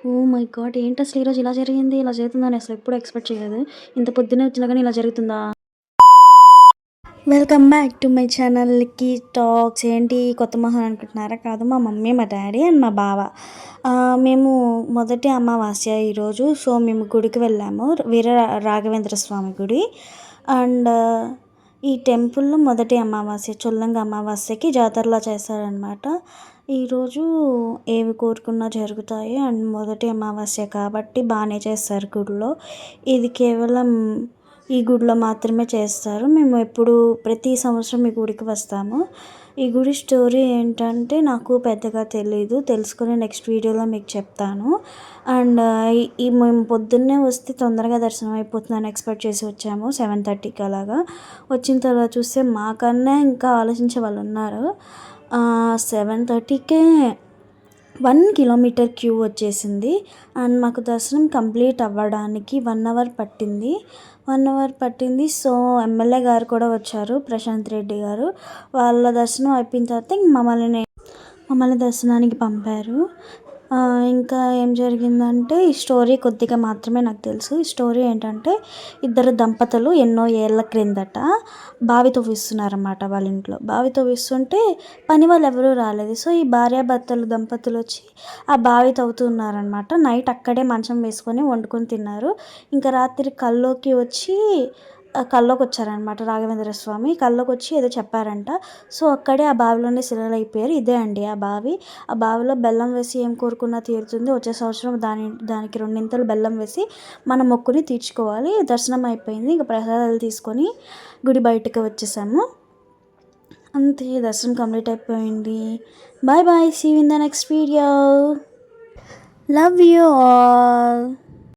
Oh my God! ఏంటసలు ఈరోజు ఇలా జరిగింది? ఇలా జరుగుతుందని అసలెప్పుడు ఎక్స్‌పెక్ట్ చేయలేదు. ఇంత పొద్దున్నే వచ్చినా గానీ ఇలా జరుగుతుందా? Welcome back to my channel లిక్కీ talks. ఏంటి కొత్త మొహం అనుకుంటున్నారా? కాదు, మా మమ్మీ, మా డ్యాడీ అండ్ మా బావ. మేము మొదటి అమావాస్య ఈరోజు. సో, మేము గుడికి వెళ్ళాము. వీర రాఘవేంద్ర స్వామి గుడి. అండ్ ఈ టెంపుల్‌లో మొదటి అమావాస్య, చొల్లంగి అమావాస్యకి జాతరలా చేస్తారనమాట. ఈరోజు ఏవి కోరుకున్నా జరుగుతాయి. అండ్ మొదటి అమావాస్య కాబట్టి బానే చేస్తారు గుడిలో. ఇది కేవలం ఈ గుడిలో మాత్రమే చేస్తారు. మేము ఎప్పుడు ప్రతి సంవత్సరం ఈ గుడికి వస్తాము. ఈ గుడి స్టోరీ ఏంటంటే నాకు పెద్దగా తెలీదు. తెలుసుకొని నెక్స్ట్ వీడియోలో మీకు చెప్తాను. అండ్ ఈ మేము పొద్దున్నే వస్తే తొందరగా దర్శనం అయిపోతుందని ఎక్స్పెక్ట్ చేసి వచ్చాము. 7:30కి అలాగా. వచ్చిన తర్వాత చూస్తే మాకన్నా ఇంకా ఆలోచించే వాళ్ళు ఉన్నారు. 7:30కే 1 కిలోమీటర్ క్యూ వచ్చేసింది. అండ్ మాకు దర్శనం కంప్లీట్ అవ్వడానికి 1 అవర్ పట్టింది. 1 అవర్ పట్టింది. సో, ఎమ్మెల్యే గారు కూడా వచ్చారు, ప్రశాంత్ రెడ్డి గారు. వాళ్ళ దర్శనం అయిపోయిన తర్వాత మమ్మల్ని దర్శనానికి పంపారు. ఇంకా ఏం జరిగిందంటే ఈ స్టోరీ కొద్దిగా మాత్రమే నాకు తెలుసు. ఈ స్టోరీ ఏంటంటే ఇద్దరు దంపతులు ఎన్నో ఏళ్ల క్రిందట బావి తవ్విస్తున్నారన్నమాట వాళ్ళ ఇంట్లో. బావి తవ్విస్తుంటే పని వాళ్ళు ఎవరూ రాలేదు. సో, ఈ భార్యాభర్తలు దంపతులు వచ్చి ఆ బావి తవ్వుతున్నారనమాట. నైట్ అక్కడే మంచం వేసుకొని వండుకొని తిన్నారు. ఇంకా రాత్రి కల్లోకి వచ్చారనమాట రాఘవేంద్ర స్వామి. కల్లోకి వచ్చి ఏదో చెప్పారంట. సో, అక్కడే ఆ బావిలోనే శిలలైపోయారు. ఇదే అండి ఆ బావి. ఆ బావిలో బెల్లం వేసి ఏం కోరుకున్నా తీరుతుంది. వచ్చే సంవత్సరం దానికి రెండింతలు బెల్లం వేసి మన మొక్కుని తీర్చుకోవాలి. దర్శనం అయిపోయింది. ఇంక ప్రసాదాలు తీసుకొని గుడి బయటకు వచ్చేసాము. అంతే, దర్శనం కంప్లీట్ అయిపోయింది. Bye bye, see you in the next video. Love you all.